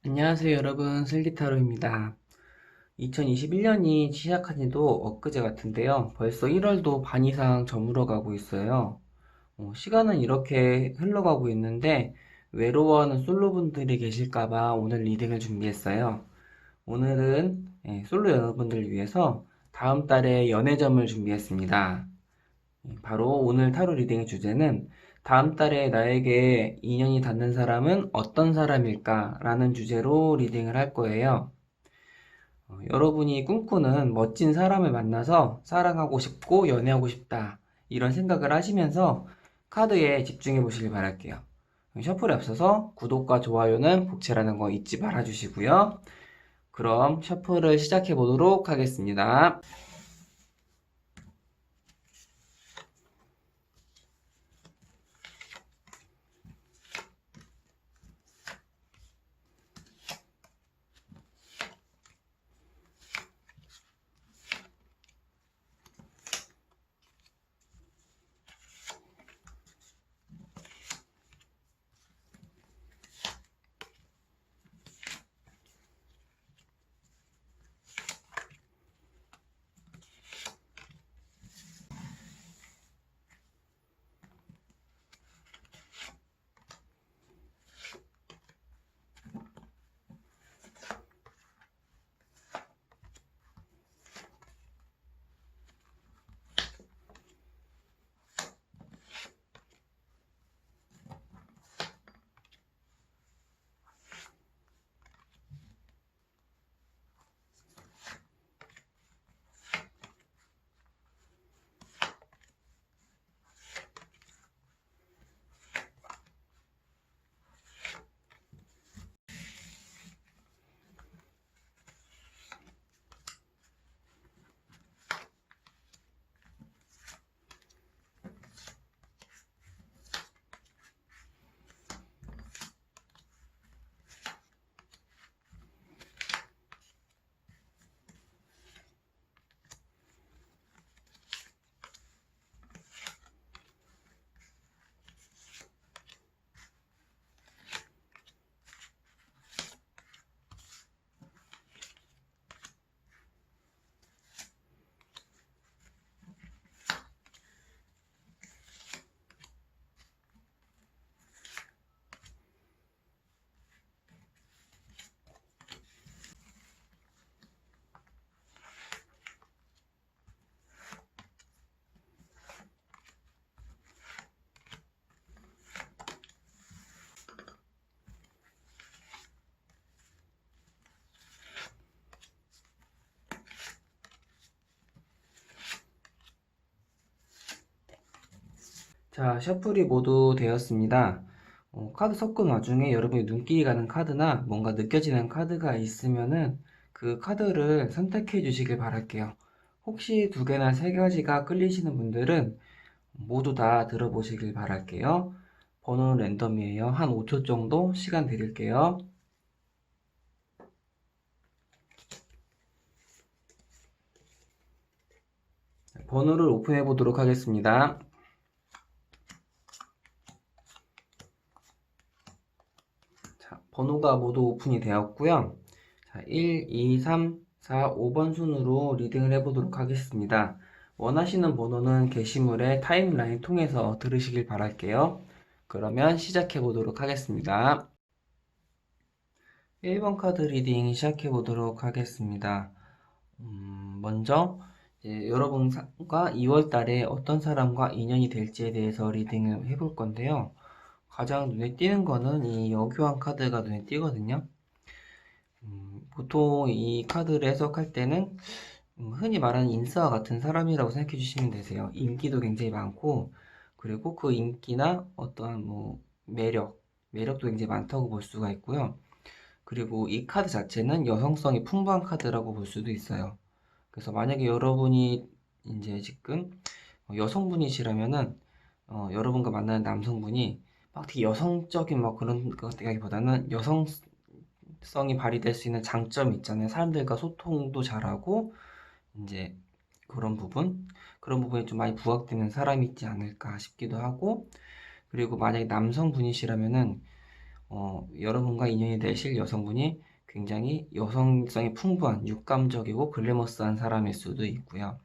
안녕하세요 여러분, 슬기타로입니다. 2021년이 시작한 지도 엊그제 같은데요. 벌써 1월도 반 이상 저물어 가고 있어요. 시간은 이렇게 흘러가고 있는데 외로워하는 솔로분들이 계실까봐 오늘 리딩을 준비했어요. 오늘은 솔로 여러분들을 위해서 다음 달에 연애점을 준비했습니다. 바로 오늘 타로 리딩의 주제는 다음 달에 나에게 인연이 닿는 사람은 어떤 사람일까? 라는 주제로 리딩을 할 거예요. 여러분이 꿈꾸는 멋진 사람을 만나서 사랑하고 싶고 연애하고 싶다. 이런 생각을 하시면서 카드에 집중해 보시길 바랄게요. 셔플에 앞서서 구독과 좋아요는 복채라는 거 잊지 말아 주시고요. 그럼 셔플을 시작해 보도록 하겠습니다. 자, 셔플이 모두 되었습니다. 카드 섞은 와중에 여러분이 눈길이 가는 카드나 뭔가 느껴지는 카드가 있으면은 그 카드를 선택해 주시길 바랄게요. 혹시 두 개나 세 가지가 끌리시는 분들은 모두 다 들어보시길 바랄게요. 번호는 랜덤이에요. 한 5초 정도 시간 드릴게요. 번호를 오픈해 보도록 하겠습니다. 자, 번호가 모두 오픈이 되었고요. 자, 1, 2, 3, 4, 5번 순으로 리딩을 해보도록 하겠습니다. 원하시는 번호는 게시물의 타임라인 통해서 들으시길 바랄게요. 그러면 시작해 보도록 하겠습니다. 1번 카드 리딩 시작해 보도록 하겠습니다. 먼저 여러분과 2월 달에 어떤 사람과 인연이 될지에 대해서 리딩을 해볼 건데요. 가장 눈에 띄는 거는 이 여교환 카드가 눈에 띄거든요. 보통 이 카드를 해석할 때는 흔히 말하는 인싸와 같은 사람이라고 생각해 주시면 되세요. 인기도 굉장히 많고, 그리고 그 인기나 어떠한 뭐 매력도 굉장히 많다고 볼 수가 있고요. 그리고 이 카드 자체는 여성성이 풍부한 카드라고 볼 수도 있어요. 그래서 만약에 여러분이 이제 지금 여성분이시라면은 여러분과 만나는 남성분이 막 되게 여성적인 막 그런 것보다는 여성성이 발휘될 수 있는 장점이 있잖아요. 사람들과 소통도 잘하고 이제 그런 부분이 좀 많이 부각되는 사람이 있지 않을까 싶기도 하고, 그리고 만약에 남성분이시라면은 여러분과 인연이 되실 여성분이 굉장히 여성성이 풍부한 육감적이고 글래머스한 사람일 수도 있고요.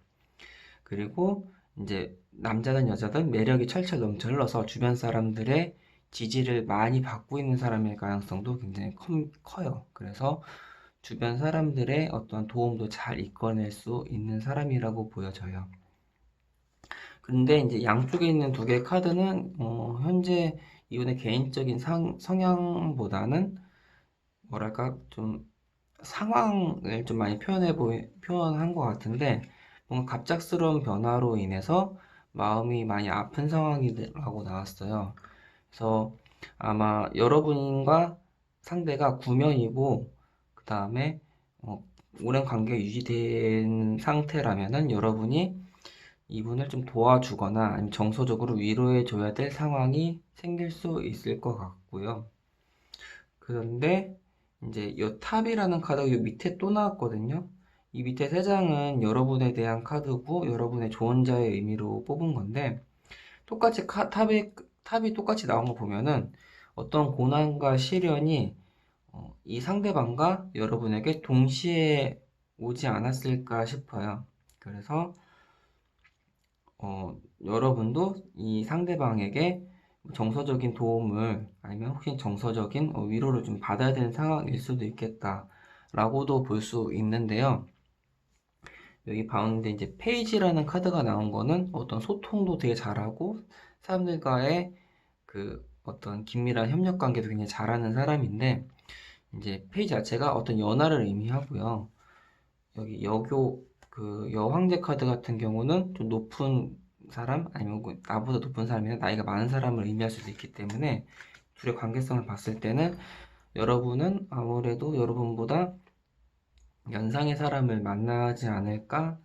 그리고 이제 남자든 여자든 매력이 철철 넘쳐 흘러서 주변 사람들의 지지를 많이 받고 있는 사람일 가능성도 굉장히 커요. 그래서 주변 사람들의 어떤 도움도 잘 이끌어낼 수 있는 사람이라고 보여져요. 근데 이제 양쪽에 있는 두 개의 카드는 현재 이분의 개인적인 성향보다는 뭐랄까 좀 상황을 좀 많이 표현한 것 같은데 뭔가 갑작스러운 변화로 인해서 마음이 많이 아픈 상황이라고 나왔어요. 그래서 아마 여러분과 상대가 구면이고 그 다음에 오랜 관계가 유지된 상태라면은 여러분이 이분을 좀 도와주거나 아니면 정서적으로 위로해줘야 될 상황이 생길 수 있을 것 같고요. 그런데 이제 이 탑이라는 카드가 이 밑에 또 나왔거든요. 이 밑에 세 장은 여러분에 대한 카드고 여러분의 조언자의 의미로 뽑은 건데 똑같이 탑이 똑같이 나온 거 보면은 어떤 고난과 시련이 이 상대방과 여러분에게 동시에 오지 않았을까 싶어요. 그래서 여러분도 이 상대방에게 정서적인 도움을 아니면 혹시 정서적인 위로를 좀 받아야 되는 상황일 수도 있겠다라고도 볼 수 있는데요. 여기 가운데 이제 페이지라는 카드가 나온 거는 어떤 소통도 되게 잘하고 사람들과의 그 어떤 긴밀한 협력 관계도 굉장히 잘하는 사람인데 이제 페이지 자체가 어떤 연하를 의미하고요. 여기 여황제 카드 같은 경우는 좀 높은 사람 아니면 나보다 높은 사람이나 나이가 많은 사람을 의미할 수도 있기 때문에 둘의 관계성을 봤을 때는 여러분은 아무래도 여러분보다 연상의 사람을 만나지 않을까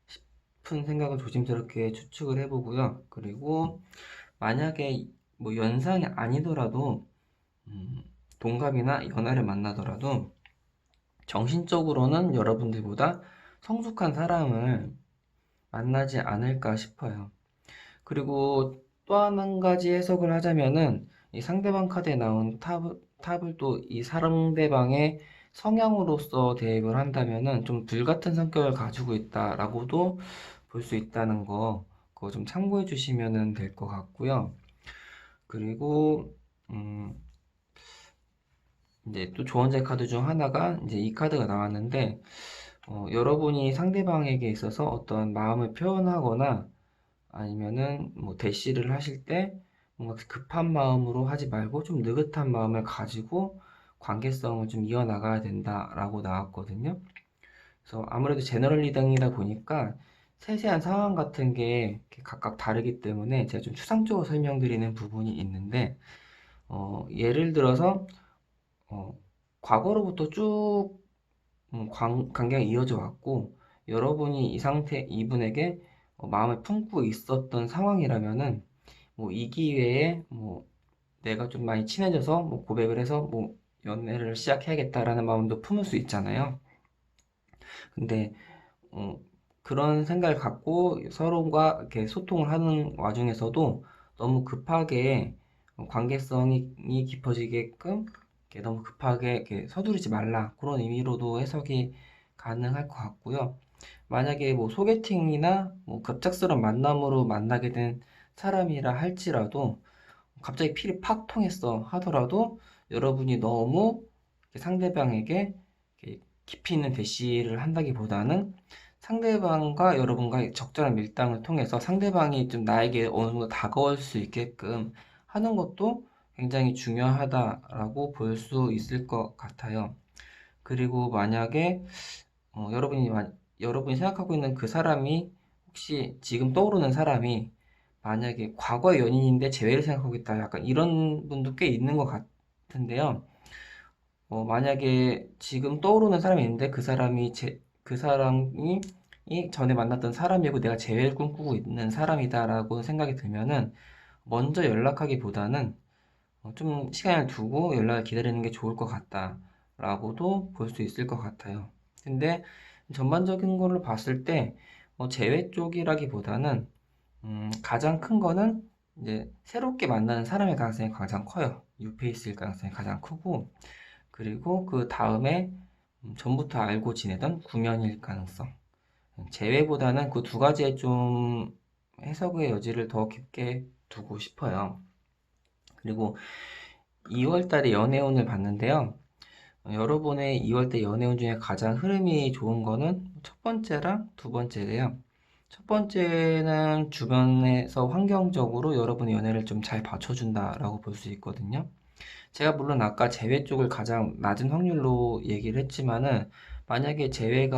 싶은 생각을 조심스럽게 추측을 해보고요. 그리고 만약에 뭐 연상이 아니더라도 동갑이나 연하를 만나더라도 정신적으로는 여러분들보다 성숙한 사람을 만나지 않을까 싶어요. 그리고 또 한 가지 해석을 하자면은 이 상대방 카드에 나온 탑을 또 이 상대방의 성향으로서 대입을 한다면은 좀 불같은 성격을 가지고 있다라고도 볼 수 있다는 거 그거 좀 참고해 주시면 될 것 같고요. 그리고 음, 이제 또 조언자 카드 중 하나가 이제 이 카드가 나왔는데 여러분이 상대방에게 있어서 어떤 마음을 표현하거나 아니면은 뭐 대시를 하실 때 뭔가 급한 마음으로 하지 말고 좀 느긋한 마음을 가지고 관계성을 좀 이어나가야 된다라고 나왔거든요. 그래서 아무래도 제너럴 리딩이다 보니까 세세한 상황 같은 게 이렇게 각각 다르기 때문에 제가 좀 추상적으로 설명드리는 부분이 있는데 예를 들어서 어, 과거로부터 쭉 관계가 이어져 왔고 여러분이 이분에게 마음을 품고 있었던 상황이라면은 뭐 이 기회에 뭐 내가 좀 많이 친해져서 뭐 고백을 해서 뭐 연애를 시작해야겠다라는 마음도 품을 수 있잖아요. 근데 어, 그런 생각을 갖고 서로가 이렇게 소통을 하는 와중에서도 너무 급하게 관계성이 깊어지게끔 이렇게 너무 급하게 이렇게 서두르지 말라 그런 의미로도 해석이 가능할 것 같고요. 만약에 뭐 소개팅이나 뭐 갑작스러운 만남으로 만나게 된 사람이라 할지라도 갑자기 필이 팍 통했어 하더라도 여러분이 너무 상대방에게 깊이 있는 대시를 한다기보다는 상대방과 여러분과의 적절한 밀당을 통해서 상대방이 좀 나에게 어느 정도 다가올 수 있게끔 하는 것도 굉장히 중요하다라고 볼 수 있을 것 같아요. 그리고 만약에 여러분이 생각하고 있는 그 사람이 혹시 지금 떠오르는 사람이 만약에 과거의 연인인데 재회를 생각하고 있다. 약간 이런 분도 꽤 있는 것 같은데요. 만약에 지금 떠오르는 사람이 있는데 그 사람이 이 전에 만났던 사람이고 내가 재회를 꿈꾸고 있는 사람이다라고 생각이 들면은 먼저 연락하기보다는 좀 시간을 두고 연락을 기다리는 게 좋을 것 같다라고도 볼 수 있을 것 같아요. 근데 전반적인 걸로 봤을 때 재회 쪽이라기보다는 가장 큰 거는 이제 새롭게 만나는 사람의 가능성이 가장 커요. 뉴페이스일 가능성이 가장 크고, 그리고 그 다음에 전부터 알고 지내던 구면일 가능성. 재회보다는 그 두 가지에 좀 해석의 여지를 더 깊게 두고 싶어요. 그리고 2월 달에 연애운을 봤는데요. 여러분의 2월 달 연애운 중에 가장 흐름이 좋은 거는 첫 번째랑 두 번째래요. 첫 번째는 주변에서 환경적으로 여러분의 연애를 좀 잘 받쳐준다라고 볼 수 있거든요. 제가 물론 아까 재회 쪽을 가장 낮은 확률로 얘기를 했지만은 만약에 재회를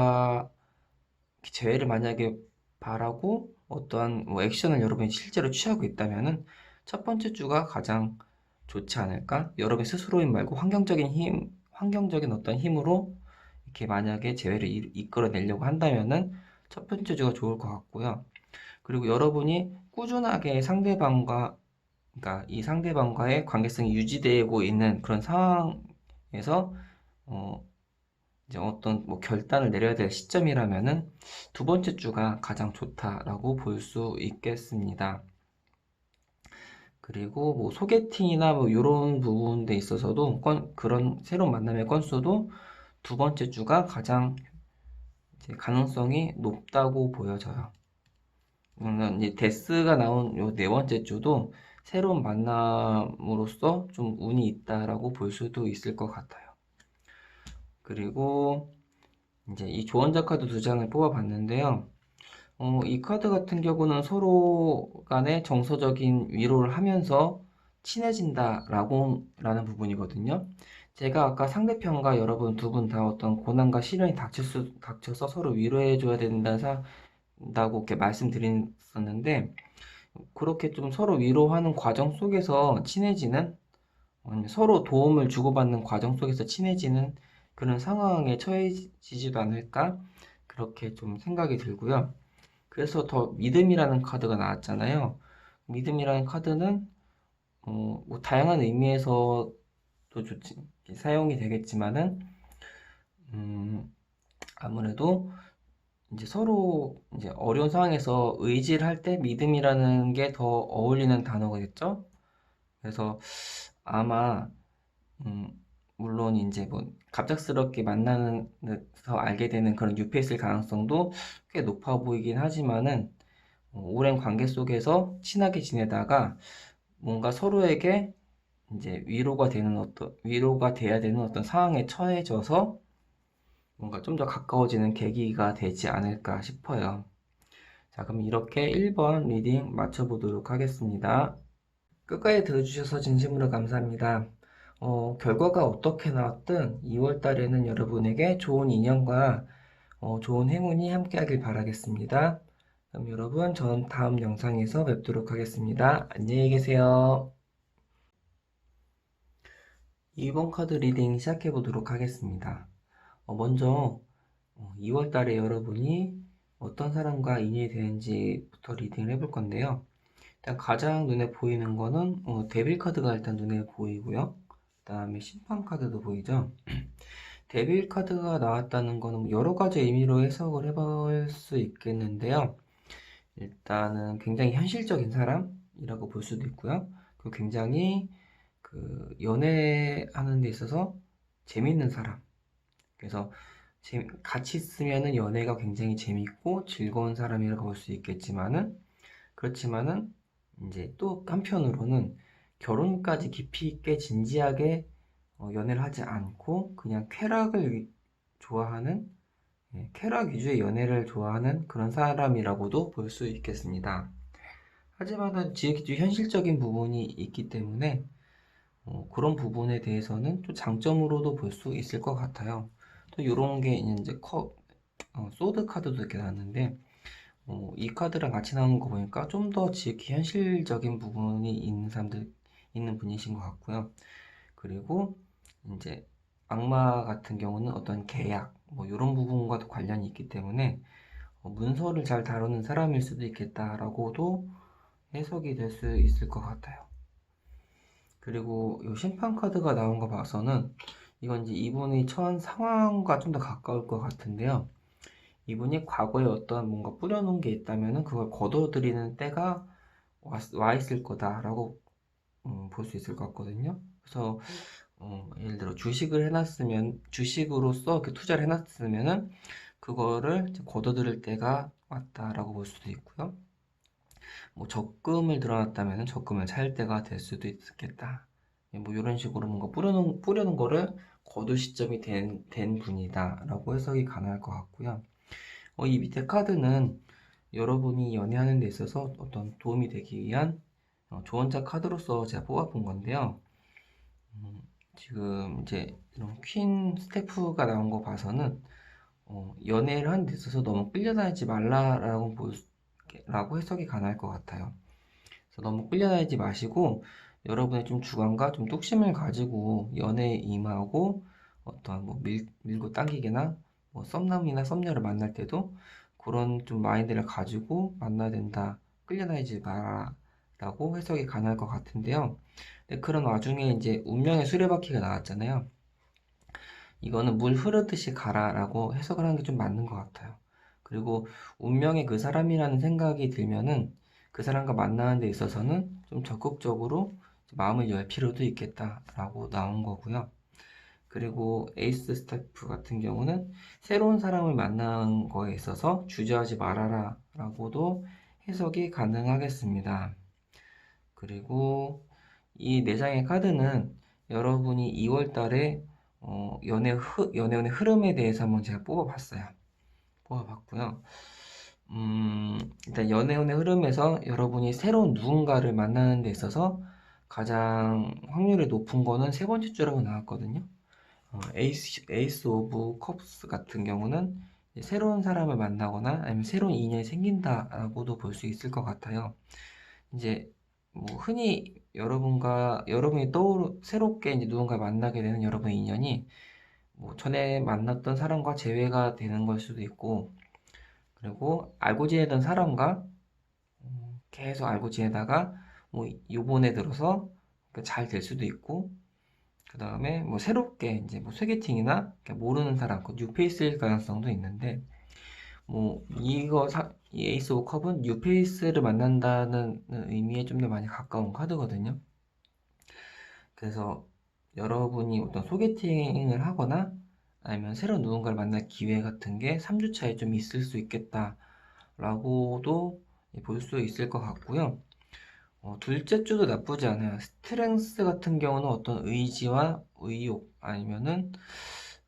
만약에 바라고 어떠한 뭐 액션을 여러분이 실제로 취하고 있다면은 첫 번째 주가 가장 좋지 않을까? 여러분 스스로인 말고 환경적인 어떤 힘으로 이렇게 만약에 재회를 이끌어내려고 한다면은 첫 번째 주가 좋을 것 같고요. 그리고 여러분이 꾸준하게 그러니까 이 상대방과의 관계성이 유지되고 있는 그런 상황에서 어, 이제 어떤 뭐 결단을 내려야 될 시점이라면은 두 번째 주가 가장 좋다라고 볼 수 있겠습니다. 그리고 뭐 소개팅이나 뭐 이런 부분에 있어서도 그런 새로운 만남의 건수도 두 번째 주가 가장 이제 가능성이 높다고 보여져요. 물론 이제 데스가 나온 요 네 번째 주도 새로운 만남으로서 좀 운이 있다라고 볼 수도 있을 것 같아요. 그리고 이제 이 조언자 카드 두 장을 뽑아봤는데요. 이 카드 같은 경우는 서로 간에 정서적인 위로를 하면서 친해진다라는 부분이거든요. 제가 아까 상대편과 여러분 두 분 다 어떤 고난과 시련이 닥쳐서 서로 위로해줘야 된다고 이렇게 말씀드렸었는데, 그렇게 좀 서로 위로하는 과정 속에서 친해지는, 아니면 서로 도움을 주고받는 과정 속에서 친해지는 그런 상황에 처해지지도 않을까? 그렇게 좀 생각이 들고요. 그래서 더 믿음이라는 카드가 나왔잖아요. 믿음이라는 카드는 뭐 다양한 의미에서도 사용이 되겠지만은 음, 아무래도 이제 서로 이제 어려운 상황에서 의지를 할 때 믿음이라는 게 더 어울리는 단어겠죠? 그래서 아마 음, 물론 이제 뭐 갑작스럽게 만나서 알게 되는 그런 뉴페이스일 가능성도 꽤 높아 보이긴 하지만은 오랜 관계 속에서 친하게 지내다가 뭔가 서로에게 이제 위로가 돼야 되는 어떤 상황에 처해져서 뭔가 좀 더 가까워지는 계기가 되지 않을까 싶어요. 자, 그럼 이렇게 1번 리딩 맞춰보도록 하겠습니다. 끝까지 들어주셔서 진심으로 감사합니다. 결과가 어떻게 나왔든 2월 달에는 여러분에게 좋은 인연과 좋은 행운이 함께하길 바라겠습니다. 그럼 여러분, 전 다음 영상에서 뵙도록 하겠습니다. 안녕히 계세요. 2번 카드 리딩 시작해 보도록 하겠습니다. 먼저 2월 달에 여러분이 어떤 사람과 인연이 되는지부터 리딩을 해볼 건데요. 일단 가장 눈에 보이는 거는 데빌 카드가 일단 눈에 보이고요. 그 다음에 심판 카드도 보이죠. 데빌 카드가 나왔다는 거는 뭐 여러 가지 의미로 해석을 해볼 수 있겠는데요. 일단은 굉장히 현실적인 사람이라고 볼 수도 있고요. 그리고 굉장히 그 연애하는 데 있어서 재밌는 사람. 그래서 같이 있으면은 연애가 굉장히 재밌고 즐거운 사람이라고 볼 수 있겠지만은 그렇지만은 이제 또 한편으로는 결혼까지 깊이 있게 진지하게 연애를 하지 않고 그냥 좋아하는 쾌락 위주의 연애를 좋아하는 그런 사람이라고도 볼 수 있겠습니다. 하지만은 지극히 현실적인 부분이 있기 때문에 그런 부분에 대해서는 또 장점으로도 볼 수 있을 것 같아요. 또 이런 게 이제 소드 카드도 이렇게 나왔는데 이 카드랑 같이 나오는 거 보니까 좀 더 지극히 현실적인 부분이 있는 분이신 것 같고요. 그리고 이제 악마 같은 경우는 어떤 계약, 뭐 이런 부분과도 관련이 있기 때문에 문서를 잘 다루는 사람일 수도 있겠다라고도 해석이 될 수 있을 것 같아요. 그리고 이 심판 카드가 나온 거 봐서는 이건 이제 이분이 처한 상황과 좀 더 가까울 것 같은데요. 이분이 과거에 어떤 뭔가 뿌려놓은 게 있다면은 그걸 거둬들이는 때가 와 있을 거다라고 볼 수 있을 것 같거든요. 그래서 예를 들어 주식으로서 이렇게 투자를 해놨으면은 그거를 이제 거둬들일 때가 왔다라고 볼 수도 있고요. 뭐 적금을 들어놨다면 적금을 살 때가 될 수도 있겠다. 뭐 이런 식으로 뭔가 뿌려놓은 거를 거둘 시점이 된 분이다라고 해석이 가능할 것 같고요. 이 밑에 카드는 여러분이 연애하는 데 있어서 어떤 도움이 되기 위한 조언자 카드로서 제가 뽑아본 건데요. 음, 지금 이제 이런 퀸 스태프가 나온 거 봐서는 연애를 하는 데 있어서 너무 끌려다니지 말라라고 라고 해석이 가능할 것 같아요. 그래서 너무 끌려다니지 마시고 여러분의 좀 주관과 좀 뚝심을 가지고 연애에 임하고 어떤 뭐 밀고 당기기나 뭐 썸남이나 썸녀를 만날 때도 그런 좀 마인드를 가지고 만나야 된다. 끌려다니지 마라라고 해석이 가능할 것 같은데요. 근데 그런 와중에 이제 운명의 수레바퀴가 나왔잖아요. 이거는 물 흐르듯이 가라라고 해석을 하는 게 좀 맞는 것 같아요. 그리고 운명의 그 사람이라는 생각이 들면은 그 사람과 만나는 데 있어서는 좀 적극적으로 마음을 열 필요도 있겠다라고 나온 거고요. 그리고 에이스 스태프 같은 경우는 새로운 사람을 만나는 거에 있어서 주저하지 말아라 라고도 해석이 가능하겠습니다. 그리고 이 4장의 카드는 여러분이 2월 달에 연애운의 흐름에 대해서 한번 제가 뽑아봤고요. 일단 연애운의 흐름에서 여러분이 새로운 누군가를 만나는 데 있어서 가장 확률이 높은 거는 세 번째 주라고 나왔거든요. 에이스 오브 컵스 같은 경우는 새로운 사람을 만나거나 아니면 새로운 인연이 생긴다라고도 볼 수 있을 것 같아요. 이제 뭐 흔히 여러분이 새롭게 이제 누군가 만나게 되는 여러분의 인연이 뭐 전에 만났던 사람과 재회가 되는 걸 수도 있고, 그리고 알고 지내던 사람과 계속 알고 지내다가 뭐 요번에 들어서 잘 될 수도 있고, 그 다음에 뭐 새롭게 이제 뭐 소개팅이나 모르는 사람, 그 뉴페이스일 가능성도 있는데, 뭐 이 에이스 오브 컵은 뉴페이스를 만난다는 의미에 좀 더 많이 가까운 카드거든요. 그래서 여러분이 어떤 소개팅을 하거나 아니면 새로운 누군가를 만날 기회 같은 게 3주차에 좀 있을 수 있겠다라고도 볼 수 있을 것 같고요. 둘째 주도 나쁘지 않아요. 스트렝스 같은 경우는 어떤 의지와 의욕 아니면은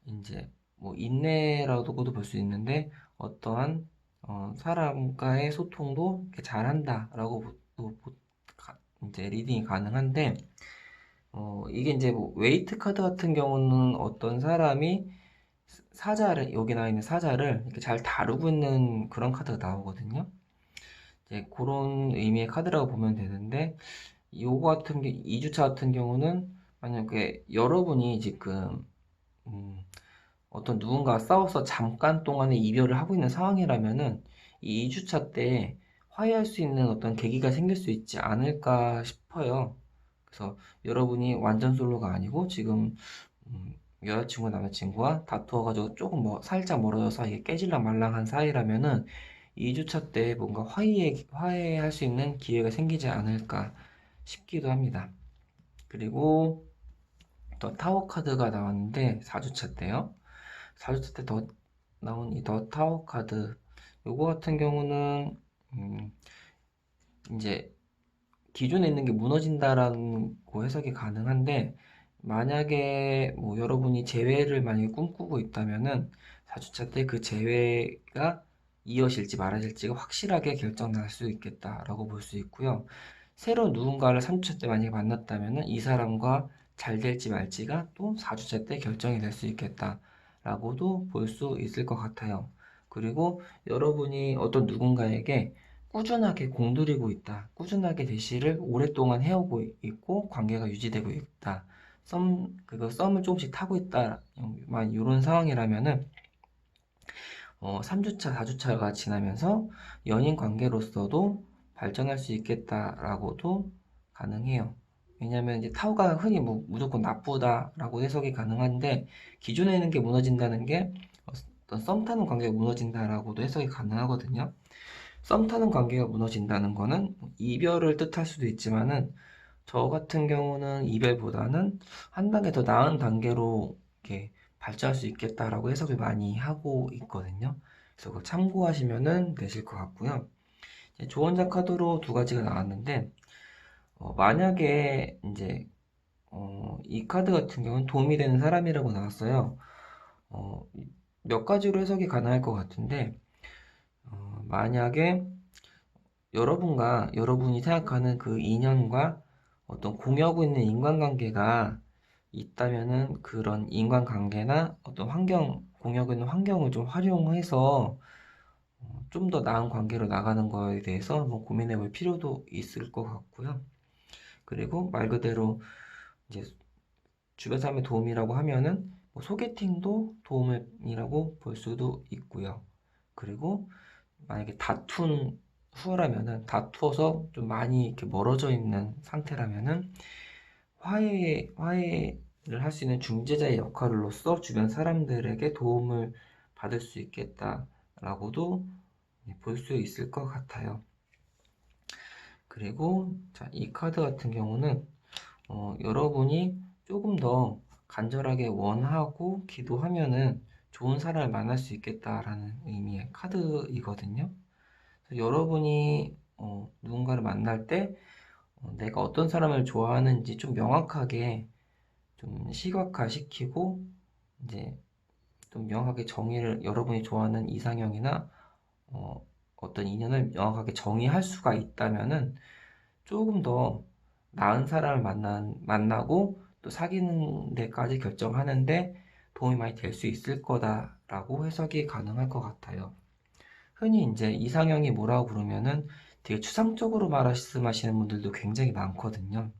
이제 뭐 인내라고도 볼 수 있는데 어떠한 사람과의 소통도 이렇게 잘한다라고 이제 리딩이 가능한데 이게 이제 뭐 웨이트 카드 같은 경우는 어떤 사람이 여기 나와 있는 사자를 이렇게 잘 다루고 있는 그런 카드가 나오거든요. 이제 그런 의미의 카드라고 보면 되는데, 요거 같은 게 2주차 같은 경우는 만약에 여러분이 지금 음, 어떤 누군가와 싸워서 잠깐 동안에 이별을 하고 있는 상황이라면은 이 2주차 때 화해할 수 있는 어떤 계기가 생길 수 있지 않을까 싶어요. 그래서 여러분이 완전 솔로가 아니고 지금 여자친구 남자친구와 다투어가지고 조금 뭐 살짝 멀어져서 이게 깨질랑 말랑한 사이라면은 2주차 때 뭔가 화해할 수 있는 기회가 생기지 않을까 싶기도 합니다. 그리고 또 타워 카드가 나왔는데 4주차 때요. 4주차 때 나온 이 더 타워 카드 요거 같은 경우는 이제 기존에 있는 게 무너진다라는 거 해석이 가능한데, 만약에 뭐 여러분이 재회를 만약에 꿈꾸고 있다면은 4주차 때 그 재회가 이어질지 말아질지가 확실하게 결정 날 수 있겠다라고 볼 수 있고요. 새로 누군가를 3주차 때 만약에 만났다면은 이 사람과 잘 될지 말지가 또 4주차 때 결정이 될 수 있겠다라고도 볼 수 있을 것 같아요. 그리고 여러분이 어떤 누군가에게 꾸준하게 공들이고 있다. 꾸준하게 대시를 오랫동안 해오고 있고 관계가 유지되고 있다. 썸을 조금씩 타고 있다. 이런 상황이라면은 3주차, 4주차가 지나면서 연인 관계로서도 발전할 수 있겠다라고도 가능해요. 왜냐면 이제 타오가 흔히 뭐 무조건 나쁘다라고 해석이 가능한데, 기존에 있는 게 무너진다는 게 어떤 썸 타는 관계가 무너진다라고도 해석이 가능하거든요. 썸 타는 관계가 무너진다는 거는 이별을 뜻할 수도 있지만은 저 같은 경우는 이별보다는 한 단계 더 나은 단계로 이렇게 발전할 수 있겠다라고 해석을 많이 하고 있거든요. 그래서 그거 참고하시면은 되실 것 같고요. 이제 조언자 카드로 두 가지가 나왔는데 만약에 이제 이 카드 같은 경우는 도움이 되는 사람이라고 나왔어요. 어, 몇 가지로 해석이 가능할 것 같은데 만약에 여러분이 생각하는 그 인연과 어떤 공유하고 있는 인간관계가 있다면은 그런 인간관계나 어떤 공유하고 있는 환경을 좀 활용해서 좀 더 나은 관계로 나가는 거에 대해서 한번 고민해 볼 필요도 있을 것 같고요. 그리고 말 그대로 이제 주변 사람의 도움이라고 하면은 뭐 소개팅도 도움이라고 볼 수도 있고요. 그리고 만약에 다툰 후라면은 다투어서 좀 많이 이렇게 멀어져 있는 상태라면은 화해를 할 수 있는 중재자의 역할로서 주변 사람들에게 도움을 받을 수 있겠다라고도 볼 수 있을 것 같아요. 그리고 자, 이 카드 같은 경우는 여러분이 조금 더 간절하게 원하고 기도하면은 좋은 사람을 만날 수 있겠다라는 의미의 카드이거든요. 그래서 여러분이 누군가를 만날 때 내가 어떤 사람을 좋아하는지 좀 명확하게 좀 시각화시키고 이제 좀 명확하게 정의를 여러분이 좋아하는 이상형이나 어떤 인연을 명확하게 정의할 수가 있다면은 조금 더 나은 사람을 만나고 또 사귀는 데까지 결정하는데 도움이 많이 될 수 있을 거다라고 해석이 가능할 것 같아요. 흔히 이제 이상형이 뭐라고 부르면은 되게 추상적으로 말씀하시는 분들도 굉장히 많거든요.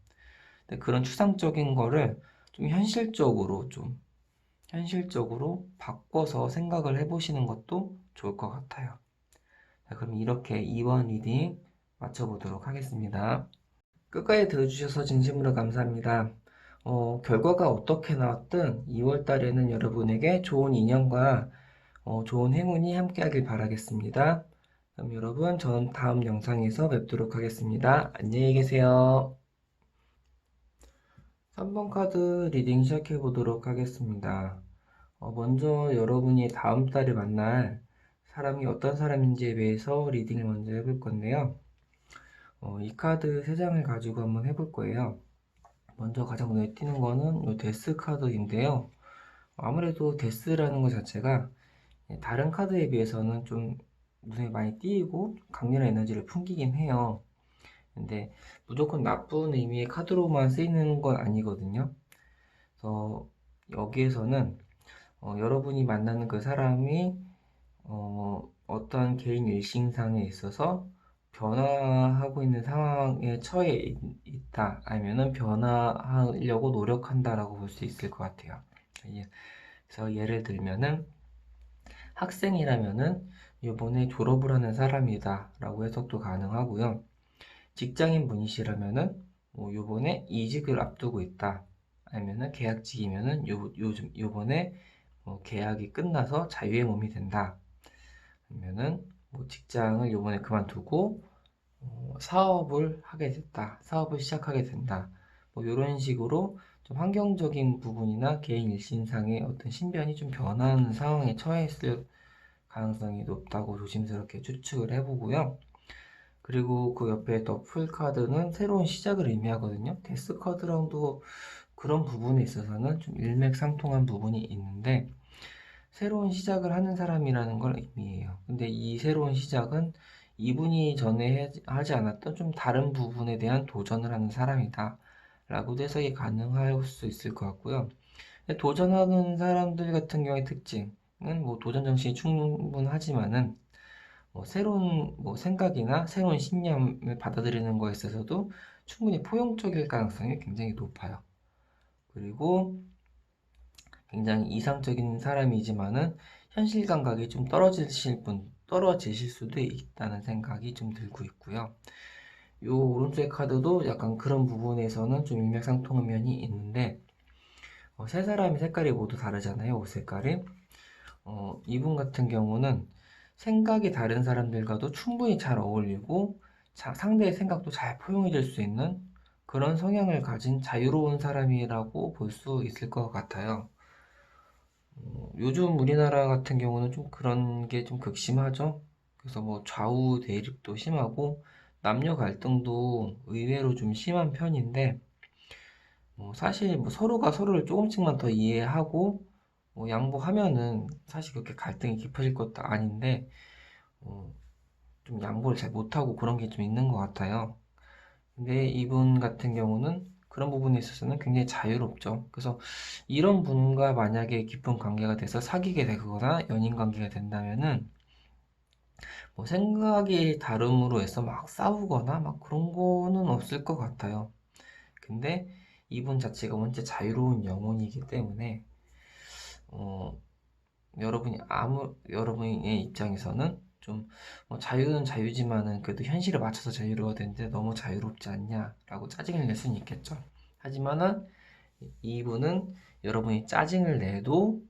근데 그런 추상적인 거를 좀 현실적으로 바꿔서 생각을 해보시는 것도 좋을 것 같아요. 자, 그럼 이렇게 2번 리딩 마쳐보도록 하겠습니다. 끝까지 들어주셔서 진심으로 감사합니다. 결과가 어떻게 나왔든 2월 달에는 여러분에게 좋은 인연과 좋은 행운이 함께하길 바라겠습니다. 그럼 여러분, 저는 다음 영상에서 뵙도록 하겠습니다. 안녕히 계세요. 3번 카드 리딩 시작해 보도록 하겠습니다. 먼저 여러분이 다음 달에 만날 사람이 어떤 사람인지에 대해서 리딩을 먼저 해볼 건데요. 이 카드 3장을 가지고 한번 해볼 거예요. 먼저 가장 눈에 띄는 거는 이 데스 카드인데요. 아무래도 데스라는 것 자체가 다른 카드에 비해서는 좀 눈에 많이 띄고 강렬한 에너지를 풍기긴 해요. 근데 무조건 나쁜 의미의 카드로만 쓰이는 건 아니거든요. 그래서 여기에서는 여러분이 만나는 그 사람이 어떤 개인 일신상에 있어서 변화하고 있는 상황에 처해 있다 아니면은 변화하려고 노력한다라고 볼 수 있을 것 같아요. 그래서 예를 들면은 학생이라면은 이번에 졸업을 하는 사람이다 라고 해석도 가능하고요. 직장인 분이시라면은 요번에 이직을 앞두고 있다 아니면은 계약직이면은 요번에 계약이 끝나서 자유의 몸이 된다 아니면은 직장을 요번에 그만두고 사업을 하게 됐다 사업을 시작하게 된다 이런 식으로 좀 환경적인 부분이나 개인 일신상의 어떤 신변이 좀 변하는 상황에 처했을 가능성이 높다고 조심스럽게 추측을 해보고요. 그리고 그 옆에 더 풀 카드는 새로운 시작을 의미하거든요. 데스 카드랑도 그런 부분에 있어서는 좀 일맥상통한 부분이 있는데 새로운 시작을 하는 사람이라는 걸 의미해요. 근데 이 새로운 시작은 이분이 전에 하지 않았던 좀 다른 부분에 대한 도전을 하는 사람이다. 라고도 해석이 가능할 수 있을 것 같고요. 도전하는 사람들 같은 경우의 특징은 도전 정신이 충분하지만은 새로운 생각이나 새로운 신념을 받아들이는 거에 있어서도 충분히 포용적일 가능성이 굉장히 높아요. 그리고 굉장히 이상적인 사람이지만은 현실 감각이 좀 떨어지실 수도 있다는 생각이 좀 들고 있고요. 요 오른쪽의 카드도 약간 그런 부분에서는 좀 일맥상통한 면이 있는데 세 사람의 색깔이 모두 다르잖아요. 옷 색깔이. 이분 같은 경우는 생각이 다른 사람들과도 충분히 잘 어울리고 상대의 생각도 잘 포용해 줄 수 있는 그런 성향을 가진 자유로운 사람이라고 볼 수 있을 것 같아요. 요즘 우리나라 같은 경우는 좀 그런 게 좀 극심하죠. 그래서 뭐 좌우 대립도 심하고 남녀 갈등도 의외로 좀 심한 편인데 사실 뭐 서로가 서로를 조금씩만 더 이해하고 양보하면은 사실 그렇게 갈등이 깊어질 것도 아닌데 어, 좀 양보를 잘 못하고 그런 게 좀 있는 것 같아요. 근데 이분 같은 경우는 그런 부분에 있어서는 굉장히 자유롭죠. 그래서 이런 분과 만약에 깊은 관계가 돼서 사귀게 되거나 연인 관계가 된다면은 뭐 생각이 다름으로 해서 막 싸우거나 막 그런 거는 없을 것 같아요. 근데 이분 자체가 원체 자유로운 영혼이기 때문에 어, 여러분의 입장에서는 좀 자유는 자유지만은 그래도 현실에 맞춰서 자유로워야 되는데 너무 자유롭지 않냐라고 짜증을 낼 수는 있겠죠. 하지만은 이분은 여러분이 짜증을 내도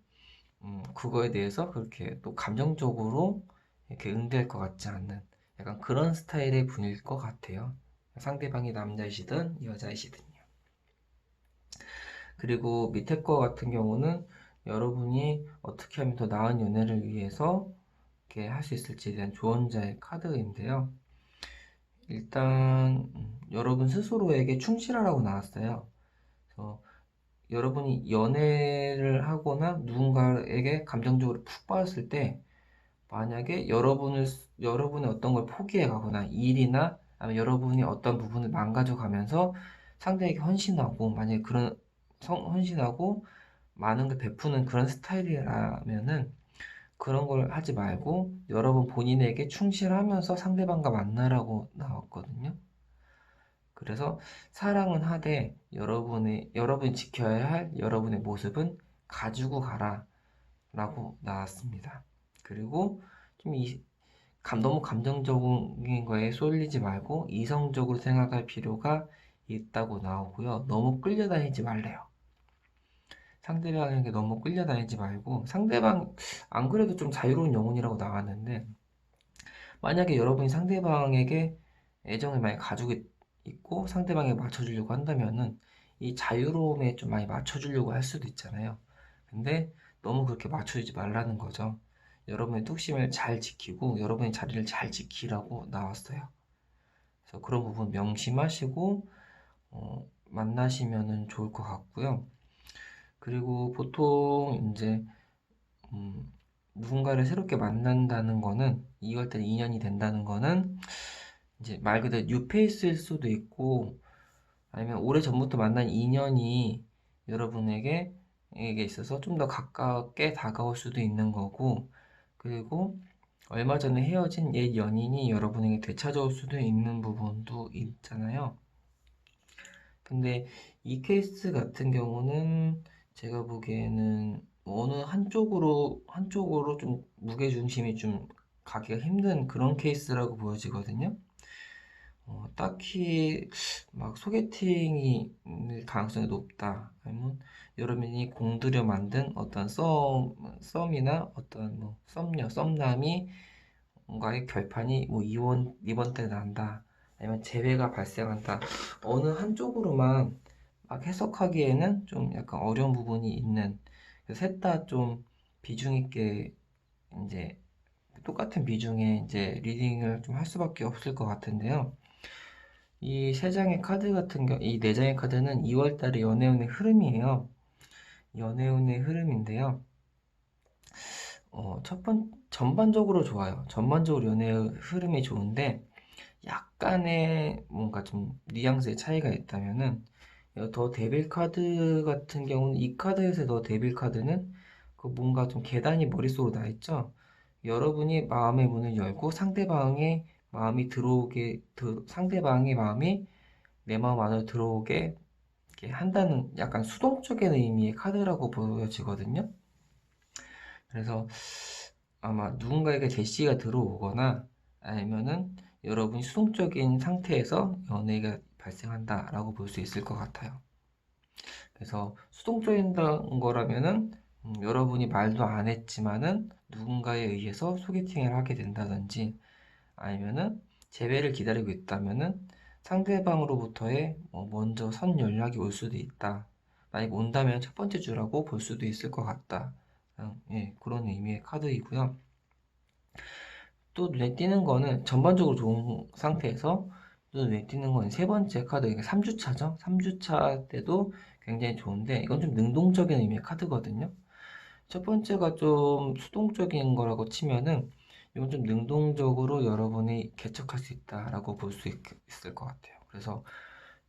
그거에 대해서 그렇게 또 감정적으로 이렇게 응대할 것 같지 않는 약간 그런 스타일의 분일 것 같아요. 상대방이 남자이시든 여자이시든요. 그리고 밑에 거 같은 경우는 여러분이 어떻게 하면 더 나은 연애를 위해서 이렇게 할 수 있을지에 대한 조언자의 카드인데요. 일단 여러분 스스로에게 충실하라고 나왔어요. 그래서 여러분이 연애를 하거나 누군가에게 감정적으로 푹 빠졌을 때 만약에 여러분의 어떤 걸 포기해 가거나 일이나 아니면 여러분이 어떤 부분을 망가져 가면서 상대에게 헌신하고 만약에 헌신하고 많은 걸 베푸는 그런 스타일이라면은 그런 걸 하지 말고 여러분 본인에게 충실하면서 상대방과 만나라고 나왔거든요. 그래서 사랑은 하되 여러분이 지켜야 할 여러분의 모습은 가지고 가라 라고 나왔습니다. 그리고 좀 너무 감정적인 거에 쏠리지 말고 이성적으로 생각할 필요가 있다고 나오고요. 너무 끌려다니지 말래요. 상대방에게 너무 끌려다니지 말고 상대방 안 그래도 좀 자유로운 영혼이라고 나왔는데 만약에 여러분이 상대방에게 애정을 많이 가지고 있고 상대방에 맞춰주려고 한다면은 이 자유로움에 좀 많이 맞춰주려고 할 수도 있잖아요. 근데 너무 그렇게 맞춰주지 말라는 거죠. 여러분의 뚝심을 잘 지키고 여러분의 자리를 잘 지키라고 나왔어요. 그래서 그런 부분 명심하시고 만나시면은 좋을 것 같고요. 그리고 보통 이제 음, 누군가를 새롭게 만난다는 거는 2월달에 인연이 된다는 거는 이제 말 그대로 뉴페이스일 수도 있고 아니면 오래전부터 만난 인연이 여러분에게 있어서 좀 더 가깝게 다가올 수도 있는 거고 그리고 얼마 전에 헤어진 옛 연인이 여러분에게 되찾아올 수도 있는 부분도 있잖아요. 근데 이 케이스 같은 경우는 제가 보기에는 어느 한쪽으로 좀 무게중심이 좀 가기가 힘든 그런 케이스라고 보여지거든요. 딱히 막 소개팅이 가능성이 높다. 아니면 여러분이 공들여 만든 어떤 썸이나 어떤 뭐 썸남이 뭔가의 결판이 뭐 이번 때 난다. 아니면 재회가 발생한다. 어느 한쪽으로만 막 해석하기에는 좀 약간 어려운 부분이 있는 셋 다 좀 비중 있게 이제 똑같은 비중의 이제 리딩을 좀 할 수밖에 없을 것 같은데요. 이 세 장의 카드 이 네 장의 카드는 2월 달의 연애운의 흐름이에요. 연애운의 흐름인데요. 전반적으로 좋아요. 전반적으로 연애의 흐름이 좋은데, 약간의 뭔가 좀 뉘앙스의 차이가 있다면은, 더 데빌 카드 같은 경우는 이 카드에서 더 데빌 카드는 그 뭔가 좀 계단이 머릿속으로 나 있죠. 여러분이 마음의 문을 열고 상대방의 마음이 내 마음 안으로 들어오게 이렇게 한다는 약간 수동적인 의미의 카드라고 보여지거든요. 그래서 아마 누군가에게 제시가 들어오거나 아니면은 여러분이 수동적인 상태에서 연애가 발생한다라고 볼 수 있을 것 같아요. 그래서 수동적인 거라면은 여러분이 말도 안 했지만은 누군가에 의해서 소개팅을 하게 된다든지 아니면은 재회를 기다리고 있다면은 상대방으로부터의 먼저 선 연락이 올 수도 있다. 만약 온다면 첫 번째 주라고 볼 수도 있을 것 같다. 예, 그런 의미의 카드이고요. 또 눈에 띄는 거는 전반적으로 좋은 상태에서 또 눈에 띄는 건 세 번째 카드, 그러니까 3주차죠. 3주차 때도 굉장히 좋은데 이건 좀 능동적인 의미의 카드거든요. 첫 번째가 좀 수동적인 거라고 치면은 이건 좀 능동적으로 여러분이 개척할 수 있다라고 볼 수 있을 것 같아요. 그래서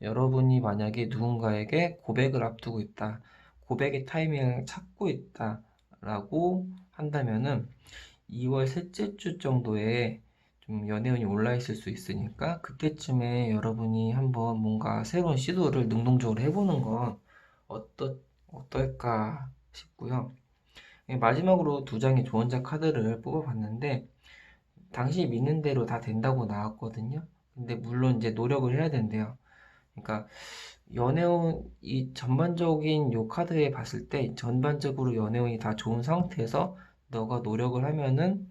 여러분이 만약에 누군가에게 고백을 앞두고 있다, 고백의 타이밍을 찾고 있다라고 한다면은 2월 셋째 주 정도에 좀 연애운이 올라 있을 수 있으니까 그때쯤에 여러분이 한번 뭔가 새로운 시도를 능동적으로 해보는 건 어떨까 싶고요. 예, 마지막으로 두 장의 조언자 카드를 뽑아봤는데 당신이 믿는 대로 다 된다고 나왔거든요. 근데 물론 이제 노력을 해야 된대요. 그러니까 연애운 이 전반적인 요 카드에 봤을 때 전반적으로 연애운이 다 좋은 상태에서 너가 노력을 하면